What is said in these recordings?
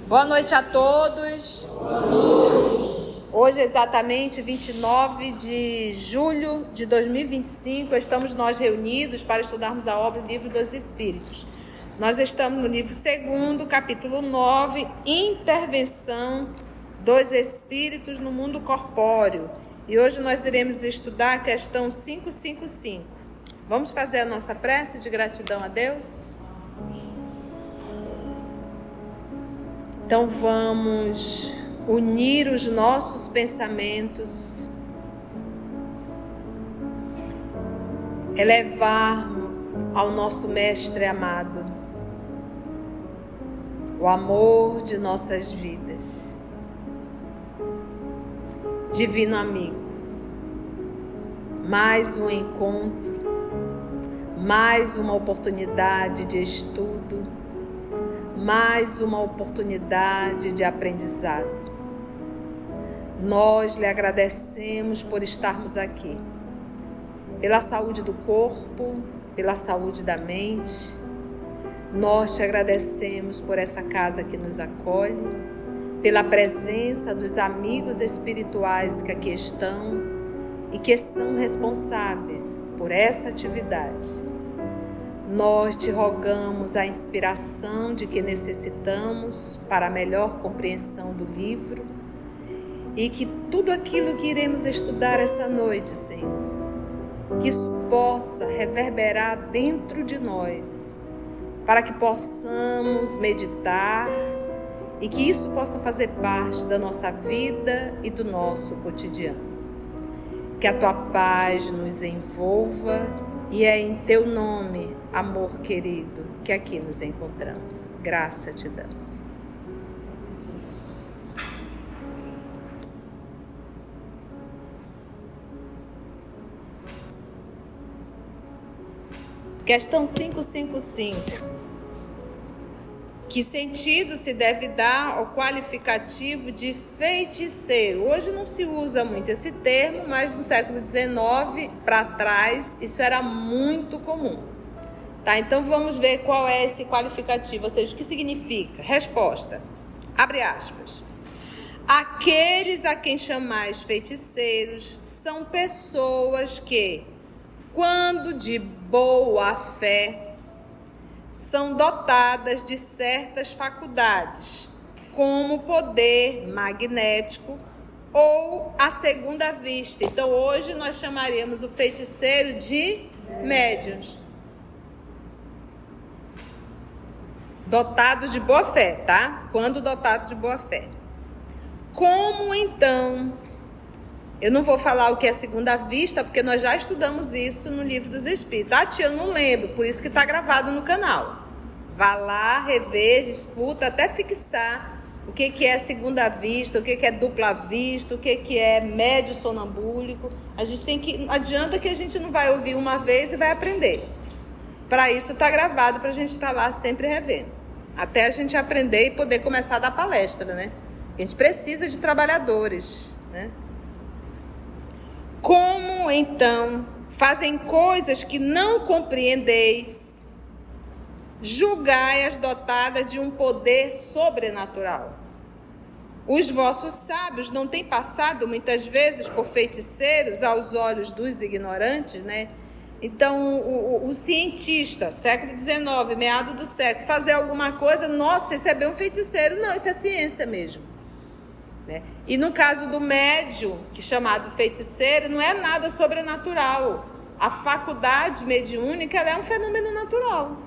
Boa noite a todos. Boa noite. Hoje, exatamente 29 de julho de 2025, estamos nós reunidos para estudarmos a obra, o Livro dos Espíritos. Nós estamos no livro 2, capítulo 9, Intervenção dos Espíritos no Mundo Corpóreo. E hoje nós iremos estudar a questão 555. Vamos fazer a nossa prece de gratidão a Deus? Então vamos unir os nossos pensamentos, elevarmos ao nosso Mestre amado o amor de nossas vidas. Divino amigo, mais um encontro, mais uma oportunidade de estudo, mais uma oportunidade de aprendizado. Nós lhe agradecemos por estarmos aqui, pela saúde do corpo, pela saúde da mente. Nós te agradecemos por essa casa que nos acolhe, pela presença dos amigos espirituais que aqui estão e que são responsáveis por essa atividade. Nós te rogamos a inspiração de que necessitamos para a melhor compreensão do livro e que tudo aquilo que iremos estudar essa noite, Senhor, que isso possa reverberar dentro de nós, para que possamos meditar e que isso possa fazer parte da nossa vida e do nosso cotidiano. Que a tua paz nos envolva. E é em teu nome, amor querido, que aqui nos encontramos. Graça te damos. Questão 555. Que sentido se deve dar ao qualificativo de feiticeiro? Hoje não se usa muito esse termo, mas no século XIX para trás isso era muito comum. Tá? Então vamos ver qual é esse qualificativo, ou seja, o que significa? Resposta, abre aspas. Aqueles a quem chamais feiticeiros são pessoas que, quando de boa fé, são dotadas de certas faculdades, como poder magnético ou a segunda vista. Então, hoje nós chamaríamos o feiticeiro de médiuns. Dotado de boa fé, tá? Quando dotado de boa fé. Como então? Eu não vou falar o que é segunda vista, porque nós já estudamos isso no Livro dos Espíritos. Ah, tia, eu não lembro, por isso que está gravado no canal. Vá lá, reveja, escuta, até fixar o que é segunda vista, o que é dupla vista, o que é médio sonambúlico. A gente tem que... Não adianta que a gente não vai ouvir uma vez e vai aprender. Para isso está gravado, para a gente estar lá sempre revendo. Até a gente aprender e poder começar a dar palestra, né? A gente precisa de trabalhadores, né? Como, então, fazem coisas que não compreendeis, julgai-as dotadas de um poder sobrenatural. Os vossos sábios não têm passado, muitas vezes, por feiticeiros aos olhos dos ignorantes, né? Então, o cientista, século XIX, meado do século, fazer alguma coisa, nossa, isso é bem um feiticeiro. Não, isso é ciência mesmo. E no caso do médium, que é chamado feiticeiro, não é nada sobrenatural. A faculdade mediúnica ela é um fenômeno natural,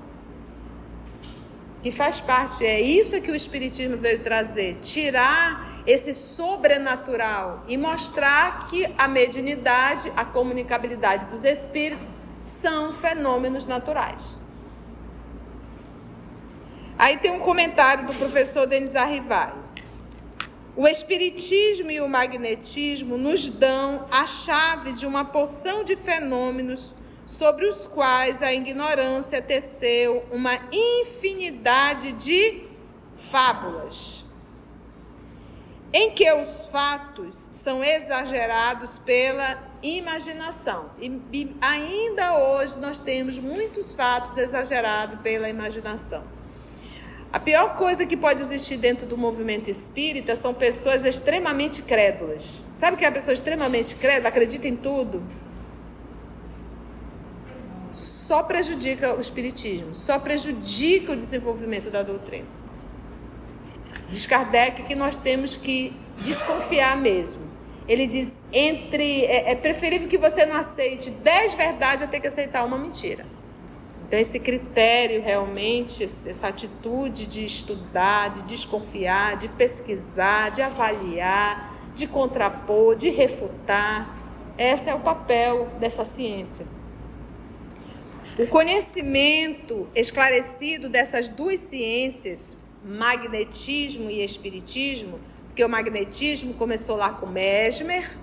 que faz parte. É isso que o Espiritismo veio trazer, tirar esse sobrenatural e mostrar que a mediunidade, a comunicabilidade dos espíritos são fenômenos naturais. Aí tem um comentário do professor Denis Arrivai. O espiritismo e o magnetismo nos dão a chave de uma porção de fenômenos sobre os quais a ignorância teceu uma infinidade de fábulas, em que os fatos são exagerados pela imaginação. E ainda hoje nós temos muitos fatos exagerados pela imaginação. A pior coisa que pode existir dentro do movimento espírita são pessoas extremamente crédulas. Sabe que é a pessoa extremamente crédula, acredita em tudo? Só prejudica o espiritismo, só prejudica o desenvolvimento da doutrina. Diz Kardec que nós temos que desconfiar mesmo. Ele diz, é preferível que você não aceite 10 verdades a ter que aceitar uma mentira. Então esse critério realmente, essa atitude de estudar, de desconfiar, de pesquisar, de avaliar, de contrapor, de refutar, esse é o papel dessa ciência. O conhecimento esclarecido dessas duas ciências, magnetismo e espiritismo, porque o magnetismo começou lá com Mesmer,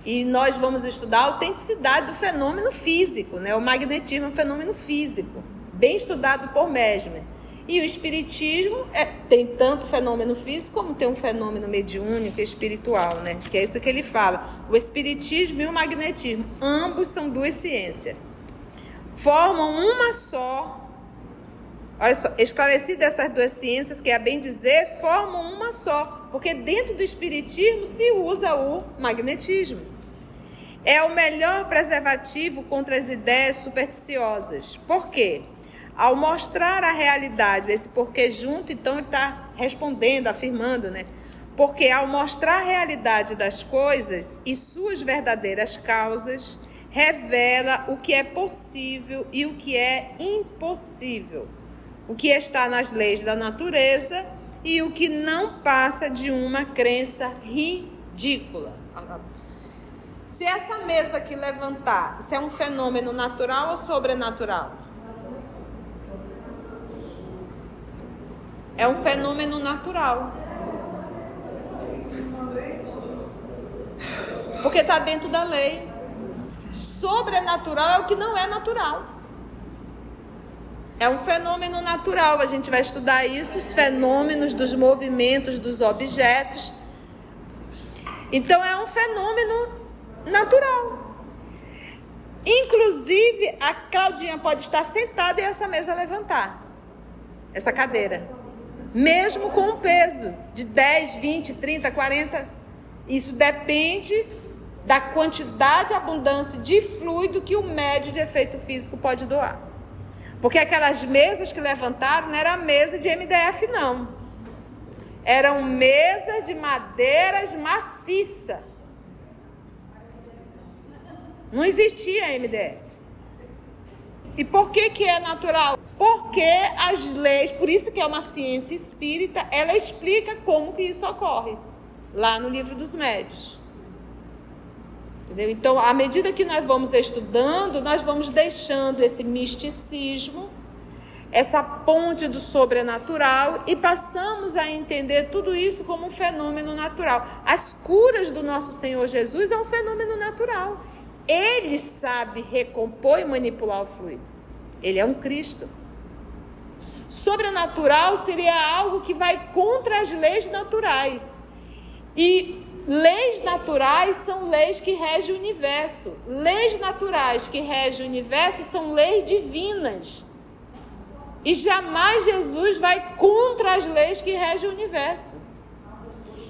e nós vamos estudar a autenticidade do fenômeno físico, né? O magnetismo é um fenômeno físico, bem estudado por Mesmer. E o espiritismo tem tanto fenômeno físico como tem um fenômeno mediúnico e espiritual, né? Que é isso que ele fala. O espiritismo e o magnetismo, ambos são duas ciências. Formam uma só. Olha só, esclarecidas essas duas ciências, que é bem dizer, formam uma só. Porque dentro do espiritismo se usa o magnetismo. É o melhor preservativo contra as ideias supersticiosas. Por quê? Ao mostrar a realidade, esse porquê junto, então ele está respondendo, afirmando, né? Porque ao mostrar a realidade das coisas e suas verdadeiras causas, revela o que é possível e o que é impossível, o que está nas leis da natureza e o que não passa de uma crença ridícula. Se essa mesa aqui levantar, isso é um fenômeno natural ou sobrenatural? É um fenômeno natural. Porque está dentro da lei. Sobrenatural é o que não é natural. É um fenômeno natural. A gente vai estudar isso, os fenômenos dos movimentos dos objetos. Então é um fenômeno natural. Inclusive, a Claudinha pode estar sentada e essa mesa levantar. Essa cadeira. Mesmo com um peso de 10, 20, 30, 40. Isso depende da quantidade e abundância de fluido que o médio de efeito físico pode doar. Porque aquelas mesas que levantaram não era mesa de MDF, não. Eram mesas de madeiras maciça. Não existia MDF. E por que é natural? Porque as leis, por isso que é uma ciência espírita, ela explica como que isso ocorre. Lá no Livro dos Médiuns. Entendeu? Então, à medida que nós vamos estudando, nós vamos deixando esse misticismo, essa ponte do sobrenatural e passamos a entender tudo isso como um fenômeno natural. As curas do nosso Senhor Jesus é um fenômeno natural. Ele sabe recompor e manipular o fluido. Ele é um Cristo. Sobrenatural seria algo que vai contra as leis naturais. E leis naturais são leis que regem o universo. Leis naturais que regem o universo são leis divinas. E jamais Jesus vai contra as leis que regem o universo.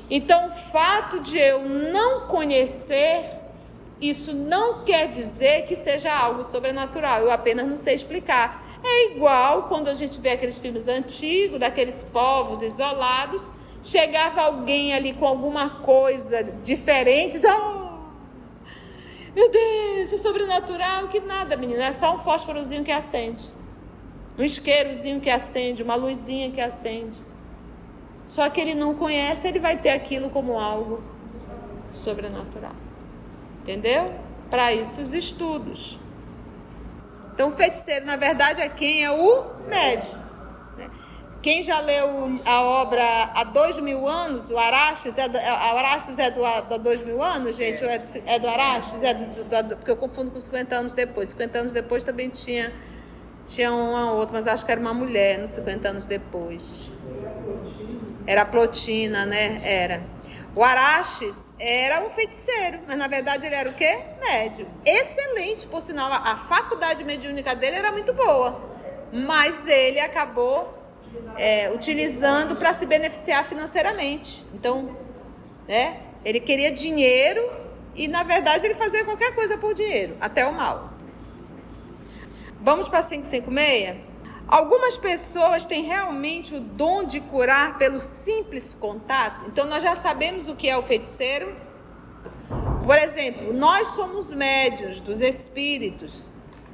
Então, o fato de eu não conhecer, isso não quer dizer que seja algo sobrenatural. Eu apenas não sei explicar. É igual quando a gente vê aqueles filmes antigos, daqueles povos isolados, chegava alguém ali com alguma coisa diferente, meu Deus, isso é sobrenatural. Que nada, menina, é só um fósforozinho que acende. Um isqueirozinho que acende, uma luzinha que acende. Só que ele não conhece, ele vai ter aquilo como algo sobrenatural. Entendeu? Para isso os estudos. Então o feiticeiro, na verdade, é quem? É o médium. Quem já leu a obra há 2000 anos, o Araxes, a Araxes é do 2000 anos, gente? Ou é do Araxes? Porque eu confundo com 50 anos depois. 50 anos depois também tinha uma outra, mas acho que era uma mulher nos 50 anos depois. Era a Plotina, né? Era. O Araxes era um feiticeiro, mas na verdade ele era o quê? Médium. Excelente, por sinal, a faculdade mediúnica dele era muito boa, mas ele acabou utilizando para se beneficiar financeiramente. Então, ele queria dinheiro e, na verdade, ele fazia qualquer coisa por dinheiro, até o mal. Vamos para 556? Algumas pessoas têm realmente o dom de curar pelo simples contato. Então, nós já sabemos o que é o feiticeiro. Por exemplo, nós somos médiuns dos espíritos.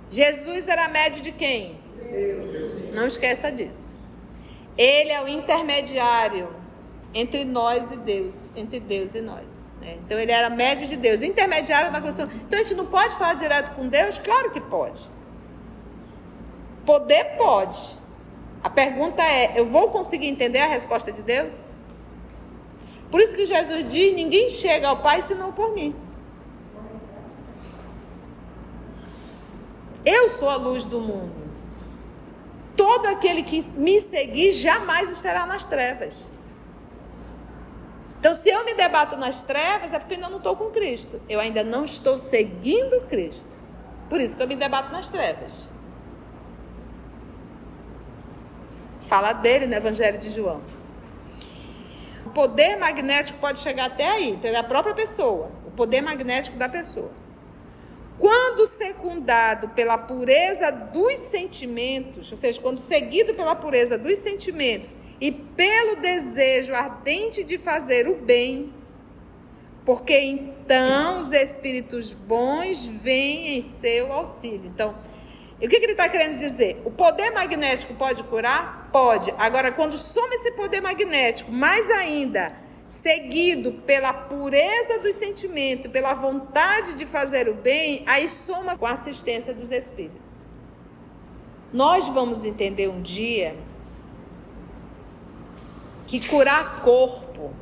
Jesus era médio de quem? Deus. Não esqueça disso. Ele é o intermediário entre nós e Deus, entre Deus e nós. Então, ele era médio de Deus, intermediário da questão. Então, a gente não pode falar direto com Deus? Claro que pode. Poder pode. A pergunta é, eu vou conseguir entender a resposta de Deus? Por isso que Jesus diz, ninguém chega ao Pai senão por mim. Eu sou a luz do mundo. Todo aquele que me seguir jamais estará nas trevas. Então, se eu me debato nas trevas, é porque eu ainda não estou com Cristo. Eu ainda não estou seguindo Cristo. Por isso que eu me debato nas trevas. Fala dele no Evangelho de João. O poder magnético pode chegar até aí, então é a própria pessoa, o poder magnético da pessoa. Quando secundado pela pureza dos sentimentos, ou seja, quando seguido pela pureza dos sentimentos e pelo desejo ardente de fazer o bem, porque então os espíritos bons vêm em seu auxílio. Então, o que ele está querendo dizer? O poder magnético pode curar? Pode. Agora, quando soma esse poder magnético, mais ainda, seguido pela pureza do sentimento, pela vontade de fazer o bem, aí soma com a assistência dos espíritos. Nós vamos entender um dia que curar corpo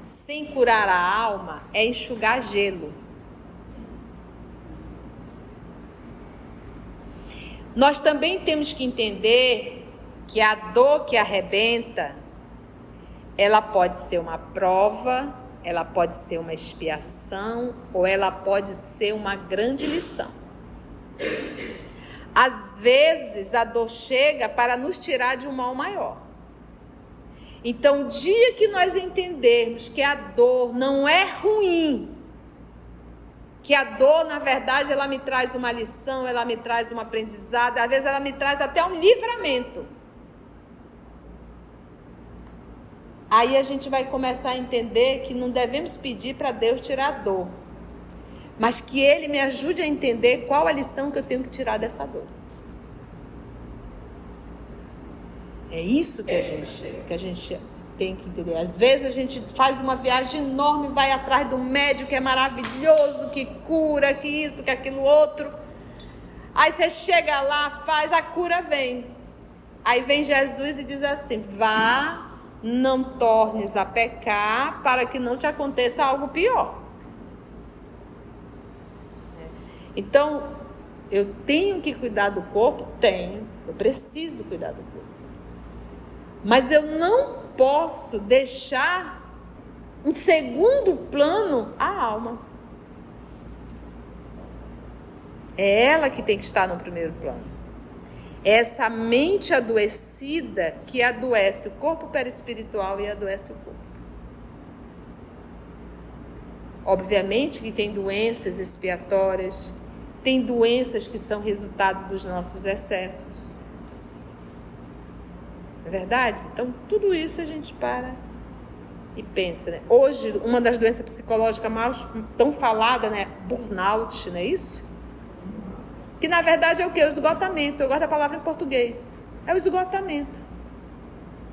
sem curar a alma é enxugar gelo. Nós também temos que entender que a dor que arrebenta, ela pode ser uma prova, ela pode ser uma expiação, ou ela pode ser uma grande lição. Às vezes, a dor chega para nos tirar de um mal maior. Então, o dia que nós entendermos que a dor não é ruim, que a dor, na verdade, ela me traz uma lição, ela me traz um aprendizado, às vezes ela me traz até um livramento. Aí a gente vai começar a entender que não devemos pedir para Deus tirar a dor, mas que Ele me ajude a entender qual a lição que eu tenho que tirar dessa dor. É isso que a gente tem que entender. Às vezes a gente faz uma viagem enorme, vai atrás do médico que é maravilhoso, que cura, que isso, que aquilo outro. Aí você chega lá, faz, a cura vem. Aí vem Jesus e diz assim, vá, não tornes a pecar para que não te aconteça algo pior. Então, eu tenho que cuidar do corpo? Tenho. Eu preciso cuidar do corpo. Mas eu não posso deixar em segundo plano a alma. É ela que tem que estar no primeiro plano. É essa mente adoecida que adoece o corpo perispiritual e adoece o corpo. Obviamente que tem doenças expiatórias, tem doenças que são resultado dos nossos excessos. Não é verdade? Então, tudo isso a gente para e pensa, né? Hoje, uma das doenças psicológicas mais tão falada, né? Burnout, não é isso? Que, na verdade, é o quê? O esgotamento. Eu gosto da palavra em português. É o esgotamento.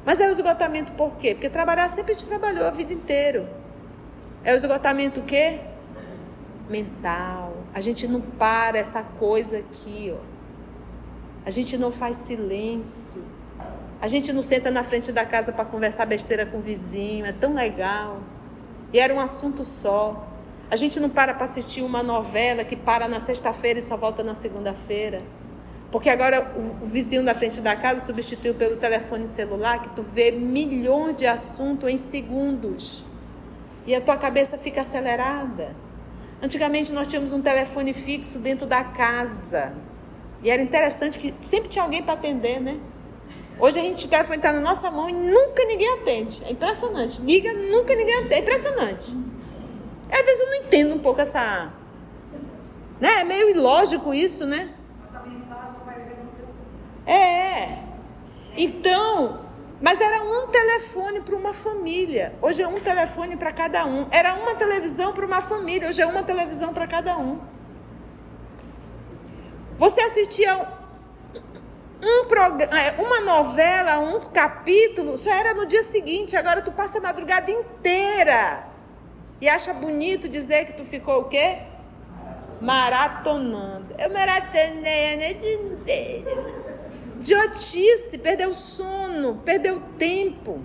Mas é o esgotamento por quê? Porque trabalhar sempre a gente trabalhou a vida inteira. É o esgotamento o quê? Mental. A gente não para essa coisa aqui, ó. A gente não faz silêncio. A gente não senta na frente da casa para conversar besteira com o vizinho. É tão legal. E era um assunto só. A gente não para assistir uma novela que para na sexta-feira e só volta na segunda-feira. Porque agora o vizinho da frente da casa substituiu pelo telefone celular, que tu vê milhões de assuntos em segundos. E a tua cabeça fica acelerada. Antigamente nós tínhamos um telefone fixo dentro da casa. E era interessante que sempre tinha alguém para atender, né? Hoje a gente telefone está na nossa mão e nunca ninguém atende. É impressionante. Liga, nunca ninguém atende. É impressionante. Às vezes eu não entendo um pouco essa... Né? É meio ilógico isso, né? Então, mas era um telefone para uma família. Hoje é um telefone para cada um. Era uma televisão para uma família. Hoje é uma televisão para cada um. Você assistia uma novela, um capítulo, só era no dia seguinte. Agora tu passa a madrugada inteira e acha bonito dizer que tu ficou o quê? Maratonando. Eu maratonei a noite inteira. Idiotice, perdeu o sono, perdeu o tempo.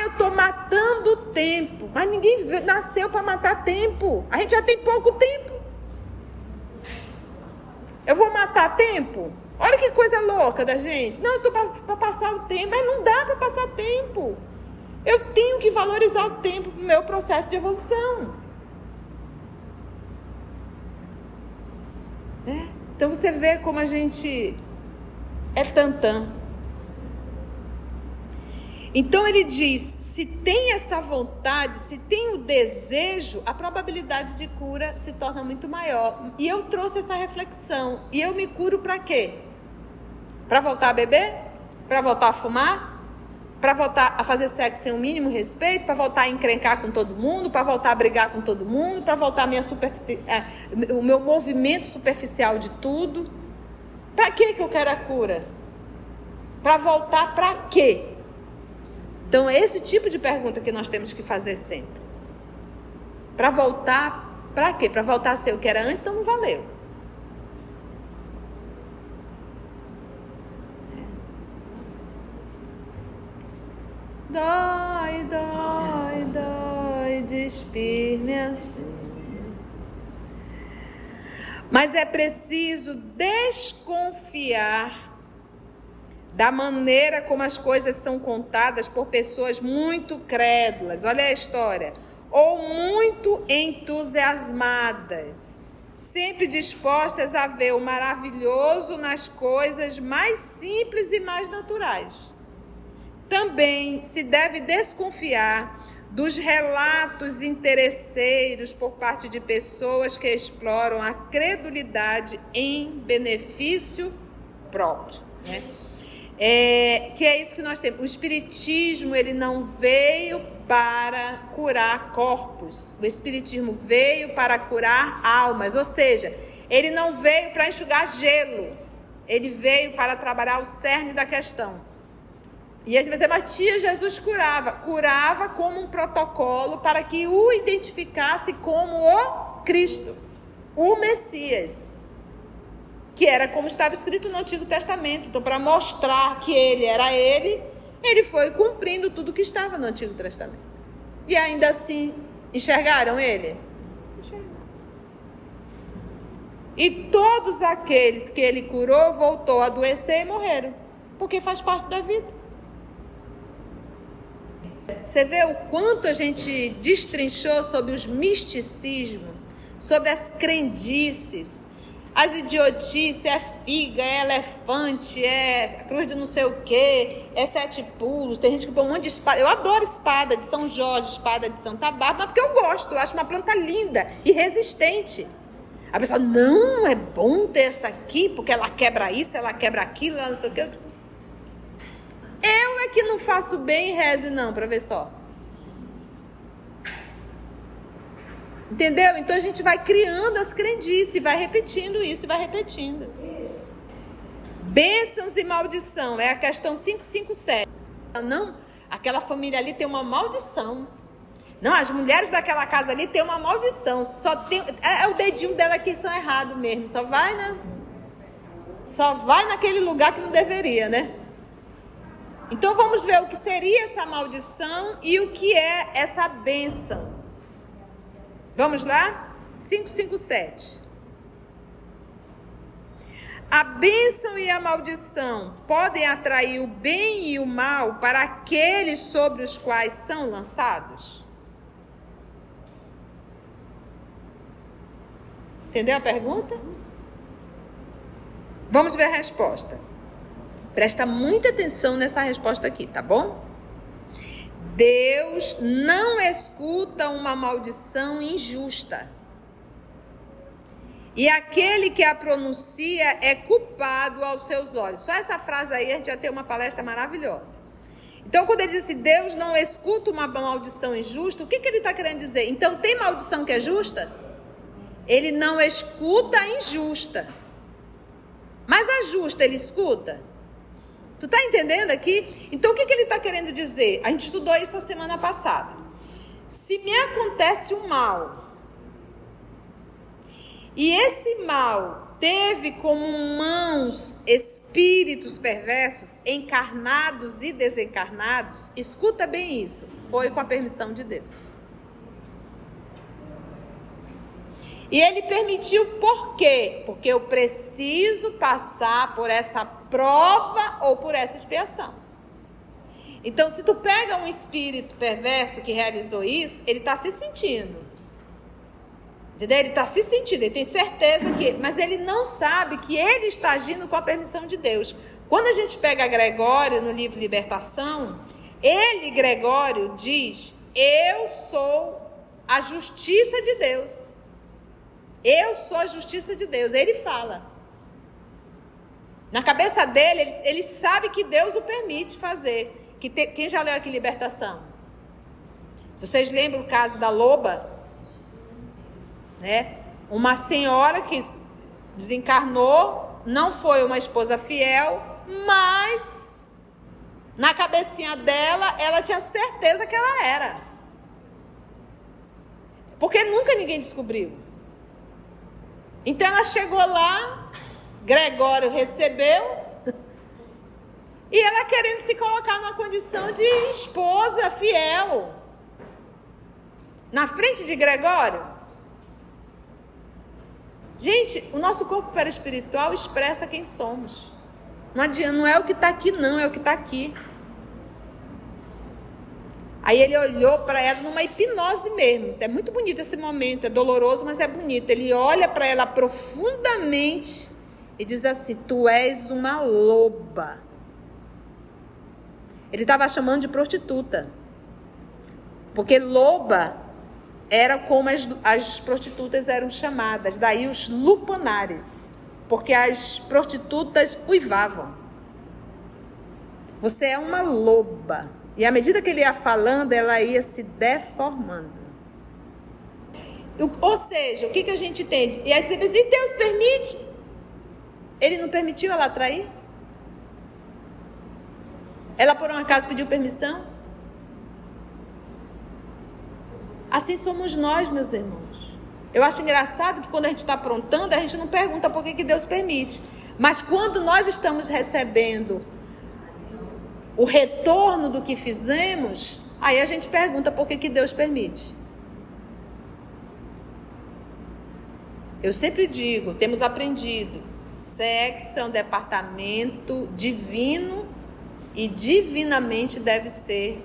Eu tô matando o tempo. Mas ninguém nasceu para matar tempo. A gente já tem pouco tempo. Eu vou matar tempo? Olha que coisa louca da gente. Não, eu tô para passar o tempo. Mas não dá para passar tempo. Eu tenho que valorizar o tempo no meu processo de evolução. Então você vê como a gente é tantã. Então ele diz, se tem essa vontade, se tem o desejo, a probabilidade de cura se torna muito maior. E eu trouxe essa reflexão. E eu me curo para quê? Para voltar a beber? Para voltar a fumar? Para voltar a fazer sexo sem o mínimo respeito? Para voltar a encrencar com todo mundo? Para voltar a brigar com todo mundo? Para voltar o meu movimento superficial de tudo? Para que eu quero a cura? Para voltar para quê? Então, é esse tipo de pergunta que nós temos que fazer sempre. Para voltar, para quê? Para voltar a ser o que era antes, então não valeu. Dói, dói, dói, despir-me assim. Mas é preciso desconfiar da maneira como as coisas são contadas por pessoas muito crédulas. Olha a história. Ou muito entusiasmadas, sempre dispostas a ver o maravilhoso nas coisas mais simples e mais naturais. Também se deve desconfiar dos relatos interesseiros por parte de pessoas que exploram a credulidade em benefício próprio, né? Que é isso que nós temos. O espiritismo, ele não veio para curar corpos. O espiritismo veio para curar almas. Ou seja, ele não veio para enxugar gelo. Ele veio para trabalhar o cerne da questão. E às vezes, mas tia, Jesus curava como um protocolo para que o identificasse como o Cristo, o Messias, que era como estava escrito no Antigo Testamento. Então, para mostrar que ele era ele foi cumprindo tudo que estava no Antigo Testamento. E ainda assim, enxergaram ele? Enxergaram. E todos aqueles que ele curou, voltou a adoecer e morreram, porque faz parte da vida. Você vê o quanto a gente destrinchou sobre os misticismos, sobre as crendices, as idiotices, é figa, é elefante, é cruz de não sei o quê, é 7 pulos. Tem gente que põe um monte de espada. Eu adoro espada de São Jorge, espada de Santa Bárbara, mas porque eu gosto, eu acho uma planta linda e resistente. A pessoa, não, é bom ter essa aqui, porque ela quebra isso, ela quebra aquilo, ela não sei o quê. Eu é que não faço bem e reze não, para ver só. Entendeu? Então a gente vai criando as crendices, vai repetindo isso e vai repetindo. Bênçãos e maldição, é a questão 557. Não, aquela família ali tem uma maldição. Não, as mulheres daquela casa ali tem uma maldição. Só tem, o dedinho dela que são errado mesmo. Só vai naquele lugar que não deveria, né? Então vamos ver o que seria essa maldição e o que é essa bênção. Vamos lá? 557. A bênção e a maldição podem atrair o bem e o mal para aqueles sobre os quais são lançados? Entendeu a pergunta? Vamos ver a resposta. Presta muita atenção nessa resposta aqui, tá bom? Deus não escuta uma maldição injusta. E aquele que a pronuncia é culpado aos seus olhos. Só essa frase aí a gente vai ter uma palestra maravilhosa. Então, quando ele diz assim, Deus não escuta uma maldição injusta, o que ele está querendo dizer? Então, tem maldição que é justa? Ele não escuta a injusta. Mas a justa ele escuta? Tu está entendendo aqui? Então, o que ele está querendo dizer? A gente estudou isso a semana passada. Se me acontece um mal, e esse mal teve como mãos espíritos perversos, encarnados e desencarnados, escuta bem isso, foi com a permissão de Deus. E ele permitiu por quê? Porque eu preciso passar por essa prova ou por essa expiação. Então, se tu pega um espírito perverso que realizou isso, ele está se sentindo. Entendeu? Ele está se sentindo, ele tem certeza que... Mas ele não sabe que ele está agindo com a permissão de Deus. Quando a gente pega Gregório no livro Libertação, Gregório, diz, eu sou a justiça de Deus. Eu sou a justiça de Deus. Ele fala. Na cabeça dele, ele sabe que Deus o permite fazer. Quem já leu aqui Libertação? Vocês lembram o caso da loba? Né? Uma senhora que desencarnou, não foi uma esposa fiel, mas na cabecinha dela, ela tinha certeza que ela era. Porque nunca ninguém descobriu. Então ela chegou lá, Gregório recebeu, e ela querendo se colocar numa condição de esposa fiel. Na frente de Gregório. Gente, o nosso corpo perispiritual expressa quem somos. Não adianta, não é o que está aqui não, é o que está aqui. Aí ele olhou para ela numa hipnose mesmo. É muito bonito esse momento, é doloroso, mas é bonito. Ele olha para ela profundamente e diz assim, tu és uma loba. Ele estava chamando de prostituta. Porque loba era como as prostitutas eram chamadas. Daí os lupanares. Porque as prostitutas uivavam. Você é uma loba. E à medida que ele ia falando, ela ia se deformando. Ou seja, o que a gente entende? E aí você diz, e Deus permite? Ele não permitiu ela trair? Ela por um acaso pediu permissão? Assim somos nós, meus irmãos. Eu acho engraçado que quando a gente está aprontando, a gente não pergunta por que Deus permite. Mas quando nós estamos recebendo o retorno do que fizemos, aí a gente pergunta por que Deus permite. Eu sempre digo, temos aprendido, sexo é um departamento divino e divinamente deve ser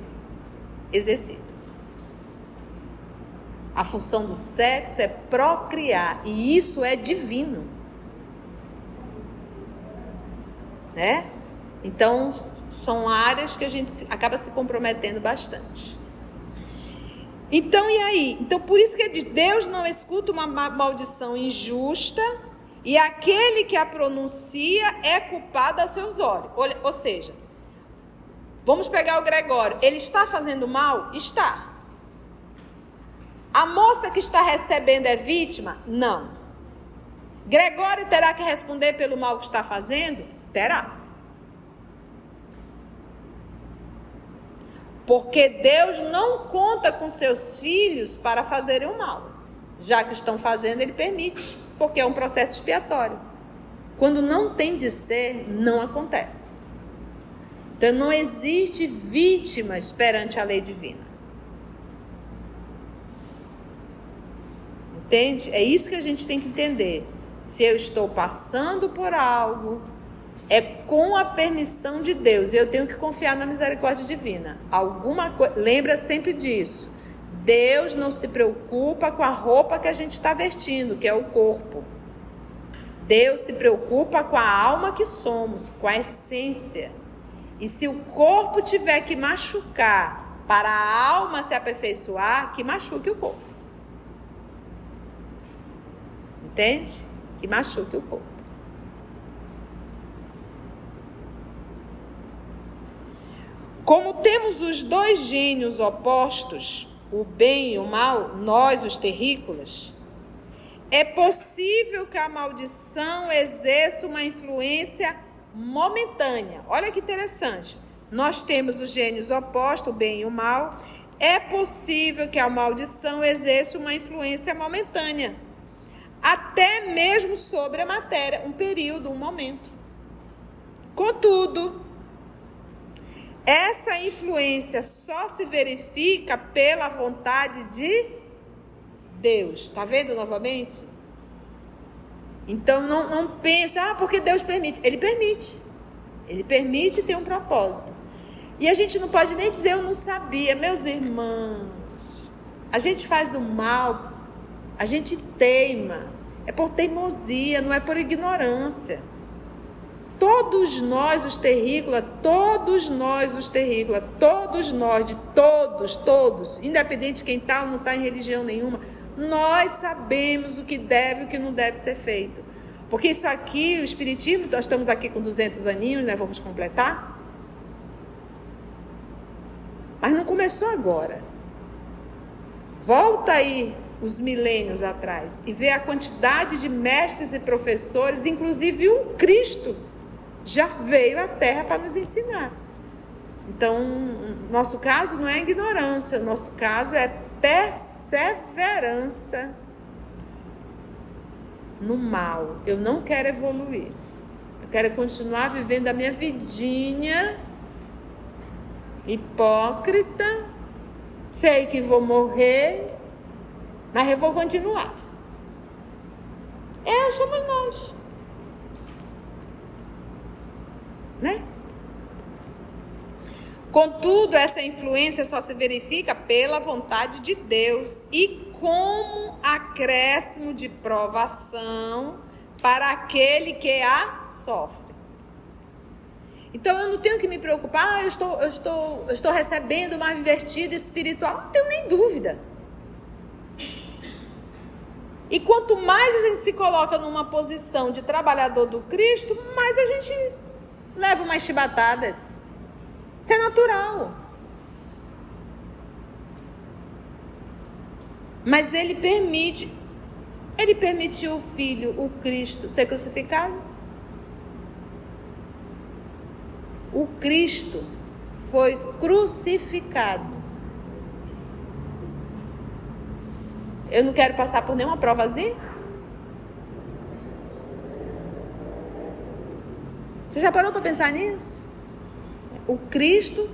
exercido. A função do sexo é procriar, e isso é divino. Né? Então, são áreas que a gente acaba se comprometendo bastante. Então, e aí? Então, por isso que Deus não escuta uma maldição injusta, e aquele que a pronuncia é culpado aos seus olhos. Ou seja, vamos pegar o Gregório. Ele está fazendo mal? Está. A moça que está recebendo é vítima? Não. Gregório terá que responder pelo mal que está fazendo? Terá. Porque Deus não conta com seus filhos para fazerem o mal. Já que estão fazendo, ele permite, porque é um processo expiatório. Quando não tem de ser, não acontece. Então não existe vítimas perante a lei divina. Entende? É isso que a gente tem que entender. Se eu estou passando por algo, é com a permissão de Deus. E eu tenho que confiar na misericórdia divina. Lembra sempre disso. Deus não se preocupa com a roupa que a gente está vestindo, que é o corpo. Deus se preocupa com a alma que somos, com a essência. E se o corpo tiver que machucar para a alma se aperfeiçoar, que machuque o corpo. Entende? Que machuque o corpo. Como temos os dois gênios opostos, o bem e o mal, nós, os terrícolas, é possível que a maldição exerça uma influência momentânea. Olha que interessante. Nós temos os gênios opostos, o bem e o mal. É possível que a maldição exerça uma influência momentânea, até mesmo sobre a matéria, um período, um momento. Contudo, essa influência só se verifica pela vontade de Deus. Está vendo novamente? Então não pensa, porque Deus permite. Ele permite. Ele permite ter um propósito. E a gente não pode nem dizer eu não sabia. Meus irmãos, a gente faz o mal, a gente teima. É por teimosia, não é por ignorância. Todos nós, os terrícolas, todos, independente de quem está ou não está em religião nenhuma, nós sabemos o que deve e o que não deve ser feito. Porque isso aqui, o Espiritismo, nós estamos aqui com 200 aninhos, né? Vamos completar. Mas não começou agora. Volta aí os milênios atrás e vê a quantidade de mestres e professores, inclusive o Cristo, já veio à Terra para nos ensinar. Então, nosso caso não é ignorância, nosso caso é perseverança no mal. Eu não quero evoluir. Eu quero continuar vivendo a minha vidinha hipócrita. Sei que vou morrer, mas eu vou continuar. Somos nós. Né? Contudo, essa influência só se verifica pela vontade de Deus e como acréscimo de provação para aquele que a sofre. Então eu não tenho que me preocupar, eu estou recebendo uma invertida espiritual, não tenho nem dúvida. E quanto mais a gente se coloca numa posição de trabalhador do Cristo, mais a gente leva umas chibatadas. Isso é natural. Mas ele permitiu o Filho, o Cristo, ser crucificado. O Cristo foi crucificado. Eu não quero passar por nenhuma provazinha? Você já parou para pensar nisso? O Cristo,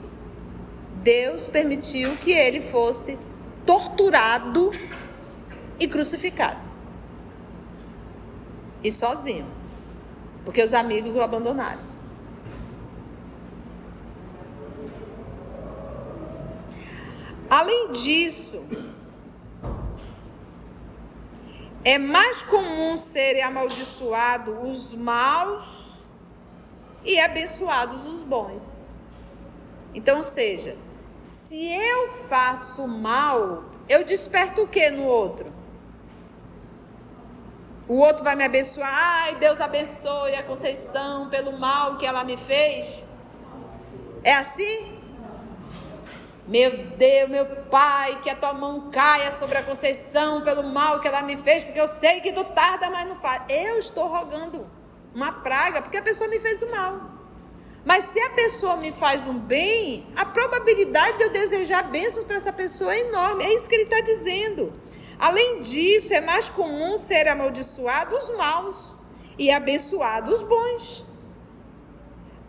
Deus permitiu que ele fosse torturado e crucificado. E sozinho. Porque os amigos o abandonaram. Além disso, é mais comum serem amaldiçoados os maus e abençoados os bons. Então, ou seja, se eu faço mal, eu desperto o que no outro? O outro vai me abençoar. Ai, Deus abençoe a Conceição pelo mal que ela me fez. É assim? Meu Deus, meu Pai, que a tua mão caia sobre a Conceição pelo mal que ela me fez, porque eu sei que tu tarda, mas não faz. Eu estou rogando uma praga porque a pessoa me fez o mal. Mas se a pessoa me faz um bem, a probabilidade de eu desejar bênçãos para essa pessoa é enorme. É isso que ele está dizendo. Além disso, é mais comum ser amaldiçoados os maus e abençoados os bons.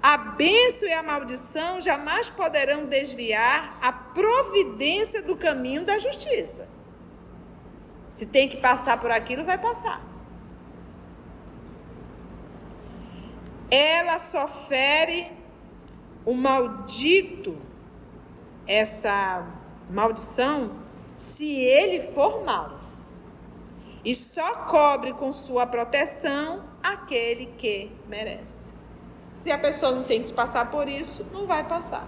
A bênção e a maldição jamais poderão desviar a providência do caminho da justiça. Se tem que passar por aquilo, vai passar. Ela só fere o maldito, essa maldição, se ele for mau. E só cobre com sua proteção aquele que merece. Se a pessoa não tem que passar por isso, não vai passar.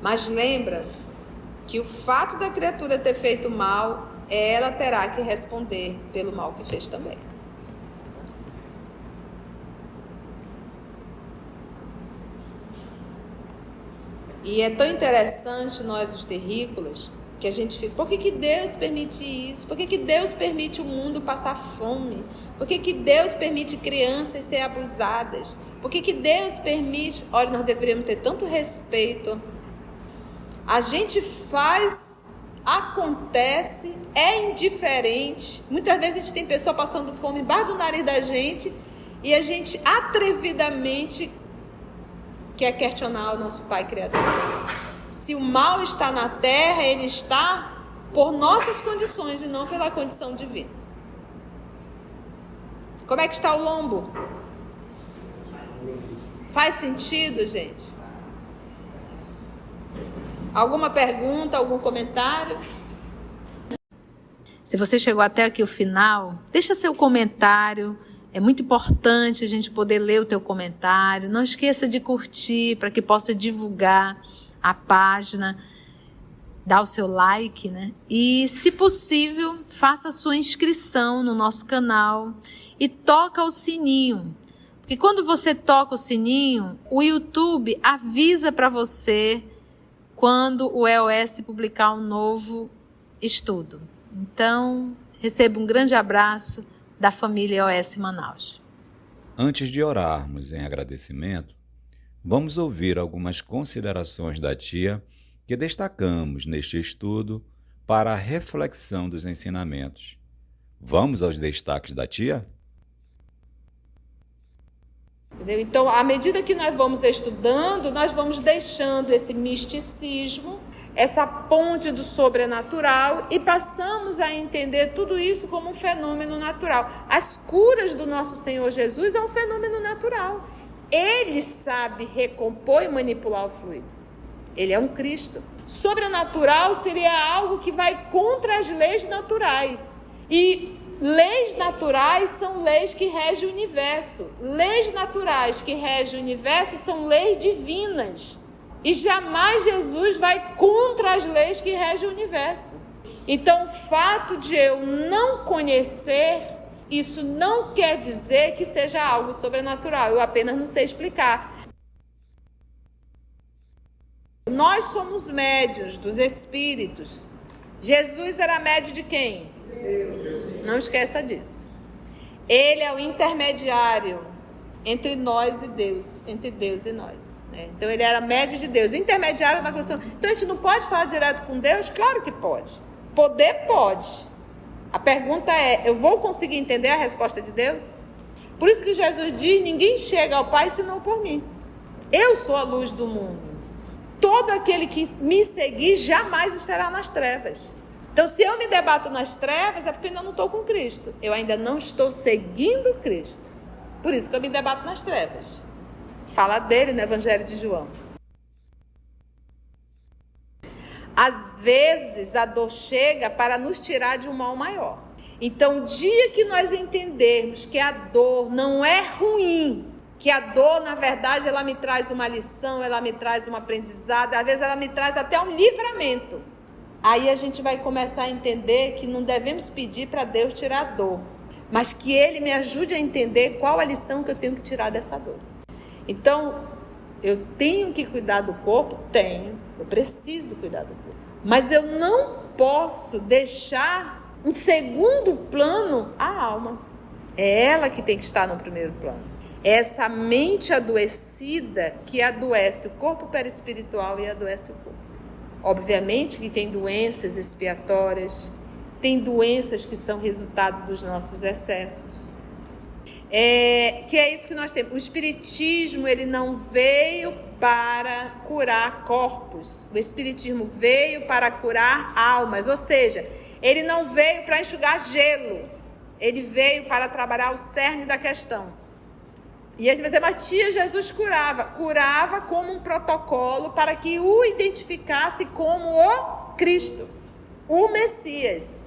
Mas lembra que o fato da criatura ter feito mal, ela terá que responder pelo mal que fez também. E é tão interessante nós, os terrícolas, que a gente fica, por que Deus permite isso? Por que Deus permite o mundo passar fome? Por que Deus permite crianças serem abusadas? Por que Deus permite... Olha, nós deveríamos ter tanto respeito. A gente faz, acontece, é indiferente. Muitas vezes a gente tem pessoa passando fome embaixo do nariz da gente e a gente atrevidamente quer questionar o nosso Pai Criador. Se o mal está na terra, ele está por nossas condições e não pela condição divina. Como é que está o lombo? Faz sentido, gente? Alguma pergunta, algum comentário? Se você chegou até aqui o final, deixa seu comentário. É muito importante a gente poder ler o teu comentário. Não esqueça de curtir para que possa divulgar a página, dar o seu like, né? E, se possível, faça a sua inscrição no nosso canal e toca o sininho. Porque quando você toca o sininho, o YouTube avisa para você quando o EOS publicar um novo estudo. Então, receba um grande abraço da família EOS Manaus. Antes de orarmos em agradecimento, vamos ouvir algumas considerações da tia que destacamos neste estudo para a reflexão dos ensinamentos. Vamos aos destaques da tia? Entendeu? Então, à medida que nós vamos estudando, nós vamos deixando esse misticismo, essa ponte do sobrenatural e passamos a entender tudo isso como um fenômeno natural. As curas do nosso Senhor Jesus é um fenômeno natural. Ele sabe recompor e manipular o fluido. Ele é um Cristo. Sobrenatural seria algo que vai contra as leis naturais. E leis naturais são leis que regem o universo. Leis naturais que regem o universo são leis divinas. E jamais Jesus vai contra as leis que regem o universo. Então, o fato de eu não conhecer, isso não quer dizer que seja algo sobrenatural. Eu apenas não sei explicar. Nós somos médios dos espíritos. Jesus era médio de quem? Deus. Não esqueça disso. Ele é o intermediário entre nós e Deus, entre Deus e nós. Então, ele era médio de Deus, intermediário da construção. Então, a gente não pode falar direto com Deus? Claro que pode. Poder pode. A pergunta é, eu vou conseguir entender a resposta de Deus? Por isso que Jesus diz, ninguém chega ao Pai senão por mim. Eu sou a luz do mundo. Todo aquele que me seguir jamais estará nas trevas. Então, se eu me debato nas trevas, é porque eu ainda não estou com Cristo. Eu ainda não estou seguindo Cristo. Por isso que eu me debato nas trevas. Fala dele no Evangelho de João. Às vezes, a dor chega para nos tirar de um mal maior. Então, o dia que nós entendermos que a dor não é ruim, que a dor, na verdade, ela me traz uma lição, ela me traz um aprendizado, às vezes ela me traz até um livramento. Aí a gente vai começar a entender que não devemos pedir para Deus tirar a dor, mas que Ele me ajude a entender qual a lição que eu tenho que tirar dessa dor. Então, eu tenho que cuidar do corpo? Tenho. Eu preciso cuidar do corpo. Mas eu não posso deixar em segundo plano a alma. É ela que tem que estar no primeiro plano. É essa mente adoecida que adoece o corpo perispiritual e adoece o corpo. Obviamente que tem doenças expiatórias, tem doenças que são resultado dos nossos excessos. Que é isso que nós temos. O espiritismo, ele não veio para curar corpos. O espiritismo veio para curar almas. Ou seja, ele não veio para enxugar gelo. Ele veio para trabalhar o cerne da questão. E às vezes, mas tia, Jesus curava como um protocolo para que o identificasse como o Cristo, o Messias,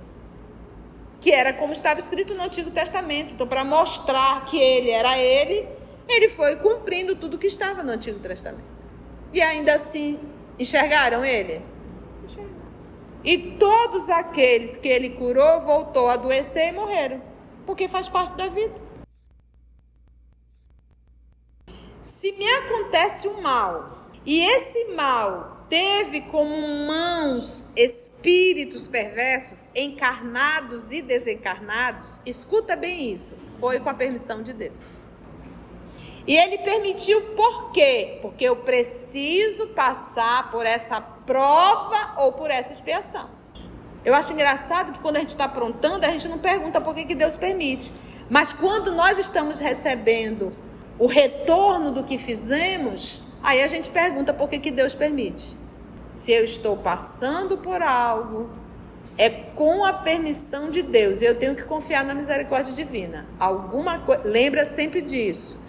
que era como estava escrito no Antigo Testamento. Então, para mostrar que ele era ele foi cumprindo tudo que estava no Antigo Testamento. E ainda assim, enxergaram ele? Enxergaram. E todos aqueles que ele curou voltou a adoecer e morreram, porque faz parte da vida. Se me acontece um mal, e esse mal teve como mãos espíritos perversos, encarnados e desencarnados, escuta bem isso, foi com a permissão de Deus. E ele permitiu por quê? Porque eu preciso passar por essa prova ou por essa expiação. Eu acho engraçado que quando a gente está aprontando, a gente não pergunta por que Deus permite. Mas quando nós estamos recebendo o retorno do que fizemos, aí a gente pergunta por que Deus permite. Se eu estou passando por algo, é com a permissão de Deus. Eu tenho que confiar na misericórdia divina. Lembra sempre disso.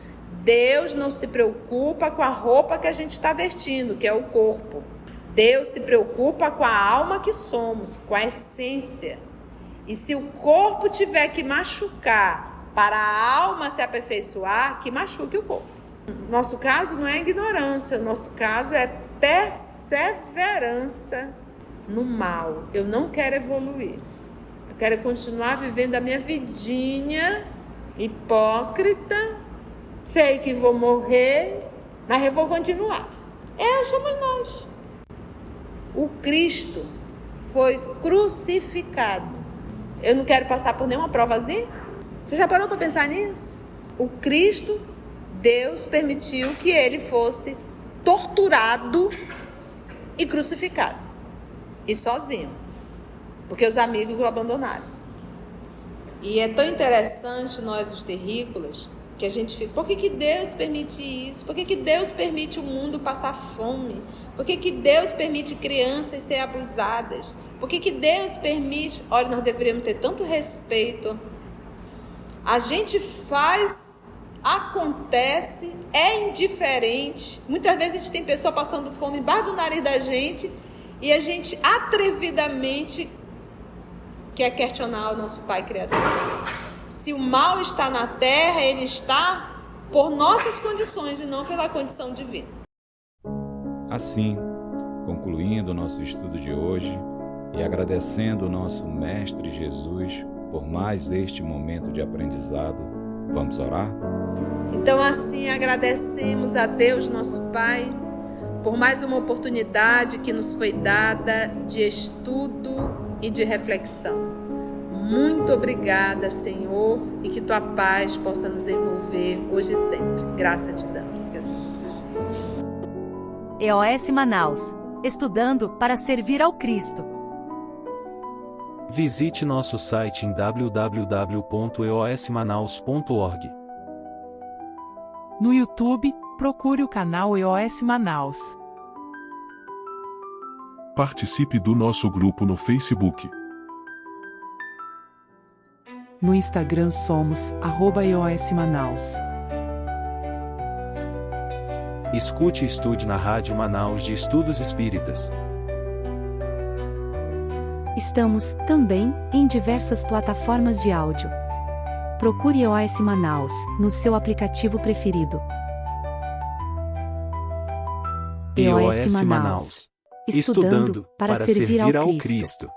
Deus não se preocupa com a roupa que a gente está vestindo, que é o corpo. Deus se preocupa com a alma que somos, com a essência. E se o corpo tiver que machucar para a alma se aperfeiçoar, que machuque o corpo. Nosso caso não é ignorância, nosso caso é perseverança no mal. Eu não quero evoluir. Eu quero continuar vivendo a minha vidinha hipócrita. Sei que vou morrer, mas eu vou continuar. Somos nós. O Cristo foi crucificado. Eu não quero passar por nenhuma provazinha. Você já parou para pensar nisso? O Cristo, Deus permitiu que ele fosse torturado e crucificado. E sozinho. Porque os amigos o abandonaram. E é tão interessante nós, os terrícolas, que a gente fica, por que Deus permite isso? Por que Deus permite o mundo passar fome? Por que Deus permite crianças ser abusadas? Por que Deus permite... Olha, nós deveríamos ter tanto respeito. A gente faz, acontece, é indiferente. Muitas vezes a gente tem pessoa passando fome embaixo do nariz da gente e a gente atrevidamente quer questionar o nosso Pai Criador. Se o mal está na terra, ele está por nossas condições e não pela condição divina. Assim, concluindo o nosso estudo de hoje e agradecendo o nosso Mestre Jesus por mais este momento de aprendizado, vamos orar? Então, assim, agradecemos a Deus, nosso Pai, por mais uma oportunidade que nos foi dada de estudo e de reflexão. Muito obrigada, Senhor, e que tua paz possa nos envolver hoje e sempre. Graça te damos, que assim seja. EOS Manaus. Estudando para servir ao Cristo. Visite nosso site em www.eosmanaus.org. No YouTube, procure o canal EOS Manaus. Participe do nosso grupo no Facebook. No Instagram somos @EOS Manaus. Escute e estude na Rádio Manaus de Estudos Espíritas. Estamos, também, em diversas plataformas de áudio. Procure EOS Manaus, no seu aplicativo preferido. EOS Manaus. Estudando para servir ao Cristo.